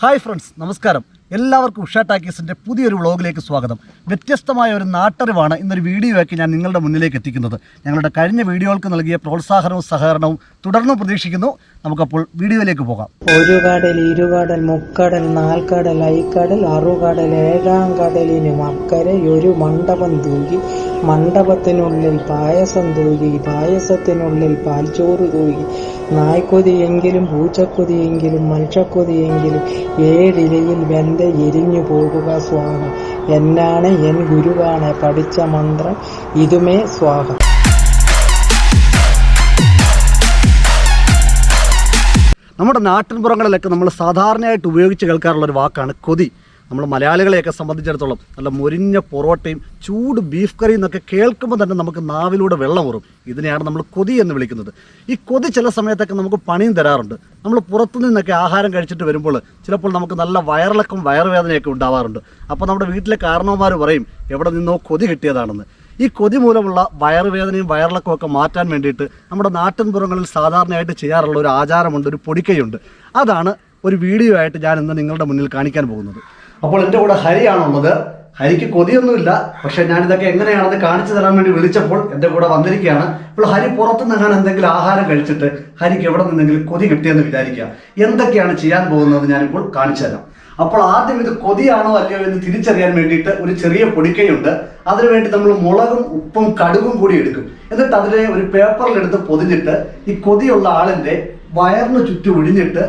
Hi friends, നമസ്കാരം. എല്ലാവർക്കും ഉഷ ടാക്കീസിൻ്റെ പുതിയൊരു വ്ളോഗിലേക്ക് സ്വാഗതം. വ്യത്യസ്തമായ ഒരു നാട്ടറിവാണ് ഇന്നൊരു വീഡിയോ ആക്കി ഞാൻ നിങ്ങളുടെ മുന്നിലേക്ക് എത്തിക്കുന്നത്. ഞങ്ങളുടെ കഴിഞ്ഞ വീഡിയോകൾക്ക് നൽകിയ പ്രോത്സാഹനവും സഹകരണവും തുടർന്ന് പ്രതീക്ഷിക്കുന്നു. നമുക്കപ്പോൾ വീഡിയോയിലേക്ക് പോകാം. ഒരു കടൽ, ഇരുകടൽ, മുക്കടൽ, നാൽക്കടൽ, ഐക്കടൽ, അറുകടൽ, ഏഴാം കടലിനും അക്കരെ ഒരു മണ്ഡപം തൂകി, മണ്ഡപത്തിനുള്ളിൽ പായസം തൂകി, പായസത്തിനുള്ളിൽ പാൽച്ചോറ് തൂകി, നായ്ക്കൊതിയെങ്കിലും പൂച്ചക്കൊതിയെങ്കിലും മനുഷ്യക്കൊതിയെങ്കിലും ഏഴിലയിൽ വെന്ത എരിഞ്ഞു പോകുക സ്വാഹ. എന്നാണ് എൻ ഗുരുവാണ് പഠിച്ച മന്ത്രം ഇതുമേ സ്വാഹ. നമ്മുടെ നാട്ടിൻപുറങ്ങളിലൊക്കെ നമ്മൾ സാധാരണയായിട്ട് ഉപയോഗിച്ച് കേൾക്കാറുള്ള ഒരു വാക്കാണ് കൊതി. നമ്മൾ മലയാളികളെയൊക്കെ സംബന്ധിച്ചിടത്തോളം നല്ല മൊരിഞ്ഞ പൊറോട്ടയും ചൂട് ബീഫ് കറിയും എന്നൊക്കെ കേൾക്കുമ്പോൾ തന്നെ നമുക്ക് നാവിലൂടെ വെള്ളമുറും. ഇതിനെയാണ് നമ്മൾ കൊതി എന്ന് വിളിക്കുന്നത്. ഈ കൊതി ചില സമയത്തൊക്കെ നമുക്ക് പണിയും തരാറുണ്ട്. നമ്മൾ പുറത്തു നിന്നൊക്കെ ആഹാരം കഴിച്ചിട്ട് വരുമ്പോൾ ചിലപ്പോൾ നമുക്ക് നല്ല വയറിളക്കം വയറുവേദനയൊക്കെ ഉണ്ടാവാറുണ്ട്. അപ്പോൾ നമ്മുടെ വീട്ടിലെ കാരണവന്മാർ പറയും എവിടെ നിന്നോ കൊതി കിട്ടിയതാണെന്ന്. ഈ കൊതി മൂലമുള്ള വയറുവേദനയും വയറിളക്കവും ഒക്കെ മാറ്റാൻ വേണ്ടിയിട്ട് നമ്മുടെ നാട്ടിൻപുറങ്ങളിൽ സാധാരണയായിട്ട് ചെയ്യാറുള്ള ഒരു ആചാരമുണ്ട്, ഒരു പൊടിക്കൈയുണ്ട്. അതാണ് ഒരു വീഡിയോ ആയിട്ട് ഞാൻ ഇന്ന് നിങ്ങളുടെ മുന്നിൽ കാണിക്കാൻ പോകുന്നത്. അപ്പോൾ എൻ്റെ കൂടെ ഹരിയാണുള്ളത്. ഹരിക്ക് കൊതിയൊന്നുമില്ല, പക്ഷെ ഞാനിതൊക്കെ എങ്ങനെയാണെന്ന് കാണിച്ചു തരാൻ വേണ്ടി വിളിച്ചപ്പോൾ എൻ്റെ കൂടെ വന്നിരിക്കുകയാണ്. ഇപ്പോൾ ഹരി പുറത്തുനിന്ന് എന്തെങ്കിലും ആഹാരം കഴിച്ചിട്ട് ഹരിക്ക് എവിടെ നിന്നെങ്കിലും കൊതി കിട്ടിയെന്ന് വിചാരിക്കുക. എന്തൊക്കെയാണ് ചെയ്യാൻ പോകുന്നത് ഞാനിപ്പോൾ കാണിച്ചു തരാം. അപ്പോൾ ആദ്യം ഇത് കൊതിയാണോ അല്ലയോ എന്ന് തിരിച്ചറിയാൻ വേണ്ടിയിട്ട് ഒരു ചെറിയ പൊടിക്കൈയുണ്ട്. അതിനുവേണ്ടി നമ്മൾ മുളകും ഉപ്പും കടുകും കൂടി എടുക്കും. എന്നിട്ട് അതിനെ ഒരു പേപ്പറിലെടുത്ത് പൊതിഞ്ഞിട്ട് ഈ കൊതിയുള്ള ആളിൻ്റെ വയറിന് ചുറ്റും ഒഴിഞ്ഞിട്ട്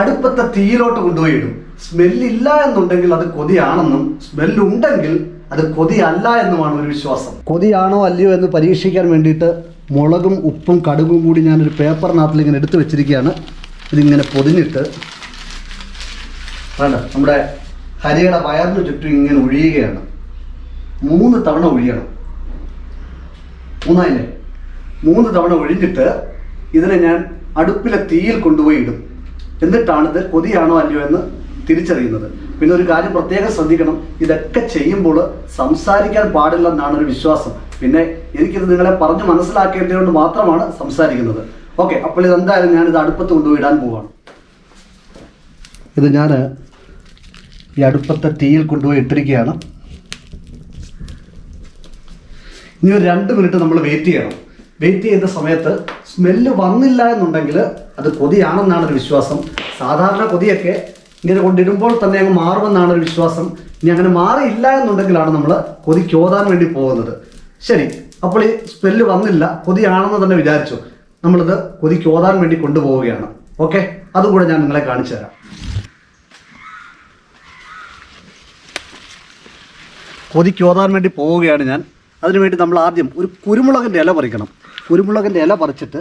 അടുപ്പത്തെ തീയിലോട്ട് കൊണ്ടുപോയി ഇടും. സ്മെല്ലില്ല എന്നുണ്ടെങ്കിൽ അത് കൊതിയാണെന്നും സ്മെല്ലുണ്ടെങ്കിൽ അത് കൊതിയല്ല എന്നുമാണ് ഒരു വിശ്വാസം. കൊതിയാണോ അല്ലയോ എന്ന് പരീക്ഷിക്കാൻ വേണ്ടിയിട്ട് മുളകും ഉപ്പും കടുകും കൂടി ഞാനൊരു പേപ്പറിനകത്തിൽ ഇങ്ങനെ എടുത്ത് വെച്ചിരിക്കുകയാണ്. ഇതിങ്ങനെ പൊതിഞ്ഞിട്ട് വേണ്ട നമ്മുടെ ഹരിയുടെ വയറിന് ചുറ്റും ഇങ്ങനെ ഒഴിയുകയാണ്. 3 തവണ ഒഴിയണം. 3 3 തവണ ഒഴിഞ്ഞിട്ട് ഇതിനെ ഞാൻ അടുപ്പിലെ തീയിൽ കൊണ്ടുപോയി ഇടും. എന്നിട്ടാണിത് കൊതിയാണോ അല്ലയോ എന്ന് തിരിച്ചറിയുന്നത്. പിന്നെ ഒരു കാര്യം പ്രത്യേകം ശ്രദ്ധിക്കണം, ഇതൊക്കെ ചെയ്യുമ്പോൾ സംസാരിക്കാൻ പാടില്ലെന്നാണ് ഒരു വിശ്വാസം. പിന്നെ എനിക്കിത് നിങ്ങളെ പറഞ്ഞ് മനസ്സിലാക്കേണ്ടതുകൊണ്ട് മാത്രമാണ് സംസാരിക്കുന്നത്. ഓക്കെ, അപ്പോൾ ഇതെന്തായാലും ഞാനിത് അടുപ്പത്ത് കൊണ്ടുപോയി ഇടാൻ പോവുകയാണ്. ഇത് ഞാൻ ഈ അടുപ്പത്തെ തീയിൽ കൊണ്ടുപോയി ഇട്ടിരിക്കുകയാണ്. ഇനി ഒരു 2 മിനിറ്റ് നമ്മൾ വെയിറ്റ് ചെയ്യണം. വെയിറ്റ് ചെയ്യുന്ന സമയത്ത് സ്മെല്ല് വന്നില്ല എന്നുണ്ടെങ്കിൽ അത് കൊതിയാണെന്നാണ് ഒരു വിശ്വാസം. സാധാരണ കൊതിയൊക്കെ ഇങ്ങനെ കൊണ്ടിടുമ്പോൾ തന്നെ അങ്ങ് മാറുമെന്നാണ് ഒരു വിശ്വാസം. ഇനി അങ്ങനെ മാറിയില്ല എന്നുണ്ടെങ്കിലാണ് നമ്മൾ കൊതിക്കോതാൻ വേണ്ടി പോകുന്നത്. ശരി, അപ്പോൾ ഈ സ്മെല്ല് വന്നില്ല, കൊതിയാണെന്ന് തന്നെ വിചാരിച്ചു. നമ്മളിത് കൊതിക്കോതാൻ വേണ്ടി കൊണ്ടുപോവുകയാണ്. ഓക്കെ, അതുകൂടെ ഞാൻ നിങ്ങളെ കാണിച്ചു തരാം. കൊതിക്കോതാൻ വേണ്ടി പോവുകയാണ് ഞാൻ. അതിനുവേണ്ടി നമ്മൾ ആദ്യം ഒരു കുരുമുളകിൻ്റെ ഇല പറിക്കണം. കുരുമുളകിൻ്റെ ഇല പറിച്ചിട്ട്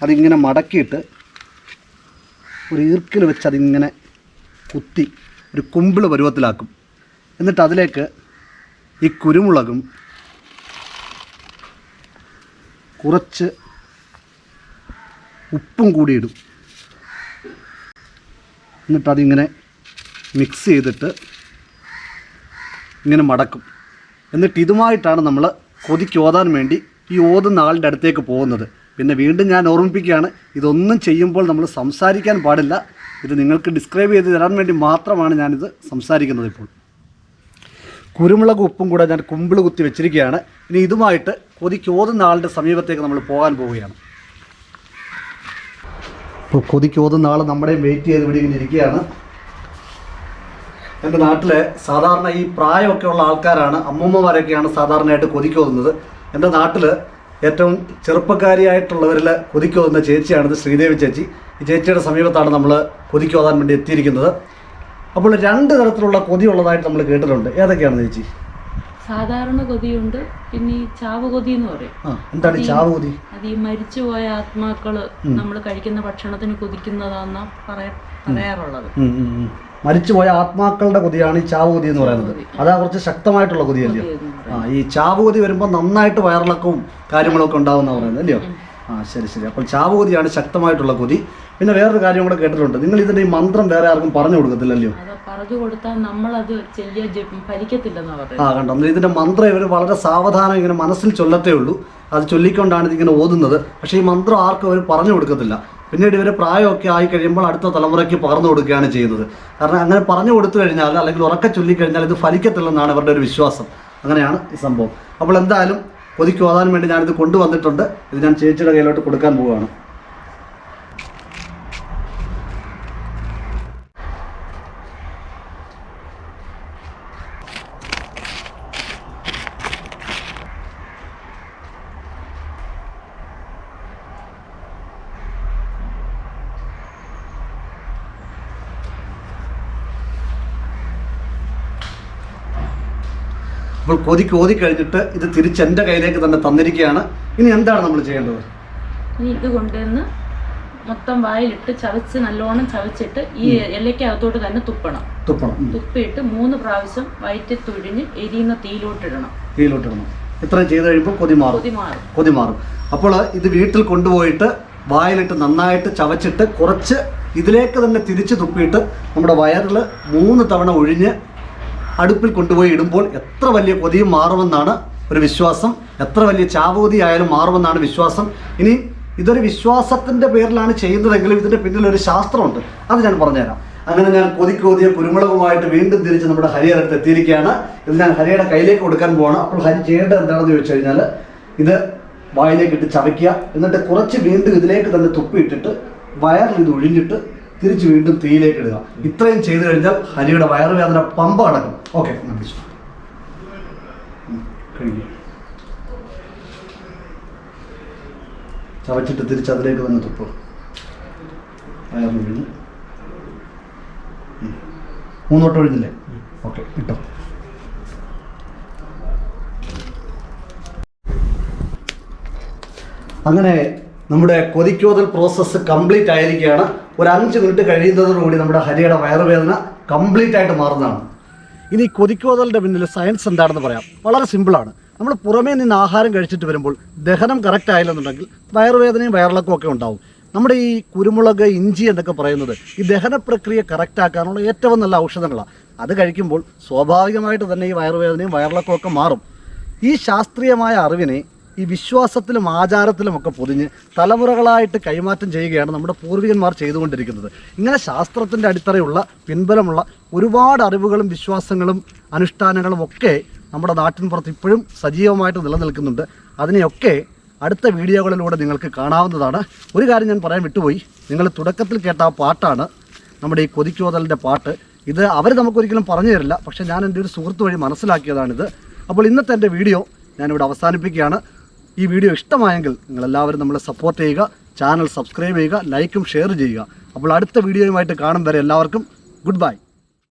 അതിങ്ങനെ മടക്കിയിട്ട് ഒരു ഈർക്കിൽ വെച്ച് അതിങ്ങനെ കുത്തി ഒരു കുമ്പിൾ പരുവത്തിലാക്കും. എന്നിട്ട് അതിലേക്ക് ഈ കുരുമുളകും കുറച്ച് ഉപ്പും കൂടി ഇടും. എന്നിട്ട് അതിങ്ങനെ മിക്സ് ചെയ്തിട്ട് ഇങ്ങനെ മടക്കും. എന്നിട്ട് ഇതുമായിട്ടാണ് നമ്മൾ കൊതിക്കോതാൻ വേണ്ടി ഈ ഓതുന്ന ആളുടെ അടുത്തേക്ക് പോകുന്നത്. പിന്നെ വീണ്ടും ഞാൻ ഓർമ്മിപ്പിക്കുകയാണ്, ഇതൊന്നും ചെയ്യുമ്പോൾ നമ്മൾ സംസാരിക്കാൻ പാടില്ല. ഇത് നിങ്ങൾക്ക് ഡിസ്ക്രൈബ് ചെയ്ത് തരാൻ വേണ്ടി മാത്രമാണ് ഞാനിത് സംസാരിക്കുന്നത്. ഇപ്പോൾ കുരുമുളക് ഉപ്പും കൂടെ ഞാൻ കുമ്പിൾ കുത്തി വെച്ചിരിക്കുകയാണ്. ഇനി ഇതുമായിട്ട് കൊതിക്കോതുന്ന ആളുടെ സമീപത്തേക്ക് നമ്മൾ പോകാൻ പോവുകയാണ്. ഇപ്പോൾ കൊതിക്കോതുന്ന ആൾ നമ്മുടെ വെയിറ്റ് ചെയ്ത് ഇവിടെ ഇങ്ങനെ ഇരിക്കുകയാണ്. എൻ്റെ നാട്ടിൽ സാധാരണ ഈ പ്രായമൊക്കെ ഉള്ള ആൾക്കാരാണ്, അമ്മൂമ്മമാരൊക്കെയാണ് സാധാരണയായിട്ട് കൊതിക്കോതുന്നത്. എൻ്റെ നാട്ടിൽ ഏറ്റവും ചെറുപ്പക്കാരിയായിട്ടുള്ളവരിൽ കൊതിക്കോതുന്ന ചേച്ചിയാണിത്, ശ്രീദേവി ചേച്ചി. ഈ ചേച്ചിയുടെ സമീപത്താണ് നമ്മൾ കൊതിക്കോതാൻ വേണ്ടി എത്തിയിരിക്കുന്നത്. അപ്പോൾ 2 തരത്തിലുള്ള കൊതിയുള്ളതായിട്ട് നമ്മൾ കേട്ടിട്ടുണ്ട്. ഏതൊക്കെയാണ് ചേച്ചി? സാധാരണ കൊതിയുണ്ട്, പിന്നെ ഈ ചാവ് കൊതി എന്ന് പറയും. എന്താണ് ഈ ചാവ് കൊതി? അത് ഈ മരിച്ചുപോയ ആത്മാക്കള് നമ്മൾ കഴിക്കുന്ന ഭക്ഷണത്തിന് കൊതിക്കുന്നതാണെന്നാ പറയാറുള്ളത്. മരിച്ചുപോയ ആത്മാക്കളുടെ കൊതിയാണ് ഈ ചാവ് കൊതി എന്ന് പറയുന്നത്. അതാ കുറച്ച് ശക്തമായിട്ടുള്ള കൊതിയല്ലയോ? ഈ ചാവ് കൊതി വരുമ്പോൾ നന്നായിട്ട് വയറിളക്കവും കാര്യങ്ങളൊക്കെ ഉണ്ടാവുന്ന പറയുന്നത് അല്ലയോ? ശരി. അപ്പോൾ ചാവ് കൊതിയാണ് ശക്തമായിട്ടുള്ള കൊതി. പിന്നെ വേറൊരു കാര്യം കൂടെ കേട്ടിട്ടുണ്ട്, നിങ്ങൾ ഇതിന്റെ ഈ മന്ത്രം വേറെ ആർക്കും പറഞ്ഞു കൊടുക്കത്തില്ലല്ലോ? പറഞ്ഞു കൊടുത്താൽ നമ്മളത് ഫലിക്കത്തില്ലെന്നാ പറയുന്നത്. കണ്ടോ, ഇതിന്റെ മന്ത്രം ഇവർ വളരെ സാവധാനം ഇങ്ങനെ മനസ്സിൽ ചൊല്ലത്തേ ഉള്ളൂ. അത് ചൊല്ലിക്കൊണ്ടാണ് ഇതിങ്ങനെ ഓതുന്നത്. പക്ഷേ ഈ മന്ത്രം ആർക്കും അവർ പറഞ്ഞു കൊടുക്കത്തില്ല. പിന്നീട് ഇവർ പ്രായമൊക്കെ ആയി കഴിയുമ്പോൾ അടുത്ത തലമുറയ്ക്ക് പകർന്നു കൊടുക്കുകയാണ് ചെയ്യുന്നത്. കാരണം അങ്ങനെ പറഞ്ഞു കൊടുത്തു കഴിഞ്ഞാൽ അല്ലെങ്കിൽ ഉറക്കെ ചൊല്ലിക്കഴിഞ്ഞാൽ ഇത് ഫലിക്കത്തില്ലെന്നാണ് ഇവരുടെ ഒരു വിശ്വാസം. അങ്ങനെയാണ് ഈ സംഭവം. അപ്പോൾ എന്തായാലും കൊതിക്ക് ഓതാൻ വേണ്ടി ഞാനിത് കൊണ്ടുവന്നിട്ടുണ്ട്. ഇത് ഞാൻ ചേച്ചിയുടെ കയ്യിലോട്ട് കൊടുക്കാൻ പോവുകയാണ്. അപ്പോൾ കൊതിക്ക് ഓതി കഴിഞ്ഞിട്ട് ഇത് തിരിച്ച് എൻ്റെ കയ്യിലേക്ക് തന്നെ തന്നിരിക്കുകയാണ്. ഇനി എന്താണ് നമ്മൾ ചെയ്യേണ്ടത്? ഇനി ഇത് കൊണ്ടുവന്ന് മൊത്തം വായിലിട്ട് ചവച്ച് നല്ലോണം ചവച്ചിട്ട് ഈ ഇലയ്ക്കകത്തോട്ട് തന്നെ തുപ്പണം. തുപ്പിയിട്ട് 3 പ്രാവശ്യം വയറ്റിൽ തുഴിഞ്ഞ് എരിയുന്ന തീയിലോട്ടിടണം. ഇത്രയും ചെയ്ത് കഴിയുമ്പോൾ കൊതി മാറും. അപ്പോൾ ഇത് വീട്ടിൽ കൊണ്ടുപോയിട്ട് വായിലിട്ട് നന്നായിട്ട് ചവച്ചിട്ട് കുറച്ച് ഇതിലേക്ക് തന്നെ തിരിച്ച് തുപ്പിയിട്ട് നമ്മുടെ വയറിൽ 3 തവണ ഒഴിഞ്ഞ് അടുപ്പിൽ കൊണ്ടുപോയി ഇടുമ്പോൾ എത്ര വലിയ കൊതിയും മാറുമെന്നാണ് ഒരു വിശ്വാസം. എത്ര വലിയ ചാവൂതി ആയാലും മാറുമെന്നാണ് വിശ്വാസം. ഇനി ഇതൊരു വിശ്വാസത്തിൻ്റെ പേരിലാണ് ചെയ്യുന്നതെങ്കിലും ഇതിൻ്റെ പിന്നിൽ ഒരു ശാസ്ത്രമുണ്ട്. അത് ഞാൻ പറഞ്ഞുതരാം. അങ്ങനെ ഞാൻ കൊതിക്കോതിയ കുരുമുളകുമായിട്ട് വീണ്ടും തിരിച്ച് നമ്മുടെ ഹരിയുടെ അടുത്ത് എത്തിയിരിക്കുകയാണ്. ഇത് ഞാൻ ഹരിയുടെ കയ്യിലേക്ക് കൊടുക്കാൻ പോകണം. അപ്പോൾ ഹരി ചെയ്യേണ്ടത് എന്താണെന്ന് ചോദിച്ചു കഴിഞ്ഞാൽ ഇത് വായിലേക്ക് ഇട്ട് ചവയ്ക്കുക. എന്നിട്ട് കുറച്ച് വീണ്ടും ഇതിലേക്ക് തന്നെ തുപ്പിയിട്ടിട്ട് വയറിൽ ഇത് ഒഴിഞ്ഞിട്ട് തിരിച്ച് വീണ്ടും തീയിലേക്ക് ഇടുക. ഇത്രയും ചെയ്തു കഴിഞ്ഞാൽ ഹരിയുടെ വയറുവേദന പമ്പ അടക്കും. ഓക്കെ, ചവച്ചിട്ട് തിരിച്ച് അതിലേക്ക് തന്നെ തുപ്പ്. വയറിൽ ഒഴിഞ്ഞ് 3 വട്ടം ഒഴിഞ്ഞില്ലേ? ഓക്കെ, ഇട്ടോ. അങ്ങനെ നമ്മുടെ കൊതിക്കോതൽ പ്രോസസ്സ് കംപ്ലീറ്റ് ആയിരിക്കുകയാണ്. ഒരു 5 മിനിറ്റ് കഴിയുന്നതോടുകൂടി നമ്മുടെ ഹരിയുടെ വയറുവേദന കംപ്ലീറ്റ് ആയിട്ട് മാറുന്നതാണ്. ഇനി കൊതിക്കോതലിൻ്റെ പിന്നിൽ സയൻസ് എന്താണെന്ന് പറയാം. വളരെ സിമ്പിളാണ്. നമ്മൾ പുറമേ നിന്ന് ആഹാരം കഴിച്ചിട്ട് വരുമ്പോൾ ദഹനം കറക്റ്റ് ആയില്ലെന്നുണ്ടെങ്കിൽ വയറുവേദനയും വയറിളക്കവും ഒക്കെ ഉണ്ടാവും. നമ്മുടെ ഈ കുരുമുളക്, ഇഞ്ചി എന്നൊക്കെ പറയുന്നത് ഈ ദഹന പ്രക്രിയ കറക്റ്റ് ആക്കാനുള്ള ഏറ്റവും നല്ല ഔഷധങ്ങളാണ്. അത് കഴിക്കുമ്പോൾ സ്വാഭാവികമായിട്ട് തന്നെ ഈ വയറുവേദനയും വയറിളക്കവും ഒക്കെ മാറും. ഈ ശാസ്ത്രീയമായ അറിവിനെ ഈ വിശ്വാസത്തിലും ആചാരത്തിലുമൊക്കെ പൊതിഞ്ഞ് തലമുറകളായിട്ട് കൈമാറ്റം ചെയ്യുകയാണ് നമ്മുടെ പൂർവികന്മാർ ചെയ്തുകൊണ്ടിരിക്കുന്നത്. ഇങ്ങനെ ശാസ്ത്രത്തിൻ്റെ അടിത്തറയുള്ള പിൻബലമുള്ള ഒരുപാട് അറിവുകളും വിശ്വാസങ്ങളും അനുഷ്ഠാനങ്ങളും ഒക്കെ നമ്മുടെ നാട്ടിൻപുറത്ത് ഇപ്പോഴും സജീവമായിട്ട് നിലനിൽക്കുന്നുണ്ട്. അതിനെയൊക്കെ അടുത്ത വീഡിയോകളിലൂടെ നിങ്ങൾക്ക് കാണാവുന്നതാണ്. ഒരു കാര്യം ഞാൻ പറയാൻ വിട്ടുപോയി. നിങ്ങൾ തുടക്കത്തിൽ കേട്ട ആ പാട്ടാണ് നമ്മുടെ ഈ കൊതിക്കോതലിൻ്റെ പാട്ട്. ഇത് അവർ നമുക്കൊരിക്കലും പറഞ്ഞു തരില്ല. പക്ഷേ ഞാൻ എൻ്റെ ഒരു സുഹൃത്ത് വഴി മനസ്സിലാക്കിയതാണിത്. അപ്പോൾ ഇന്നത്തെ എൻ്റെ വീഡിയോ ഞാനിവിടെ അവസാനിപ്പിക്കുകയാണ്. ഈ വീഡിയോ ഇഷ്ടമായെങ്കിൽ നിങ്ങളെല്ലാവരും നമ്മളെ സപ്പോർട്ട് ചെയ്യുക, ചാനൽ സബ്സ്ക്രൈബ് ചെയ്യുക, ലൈക്കും ഷെയർ ചെയ്യുക. അപ്പോൾ അടുത്ത വീഡിയോയുമായിട്ട് കാണും വരെ എല്ലാവർക്കും ഗുഡ് ബൈ.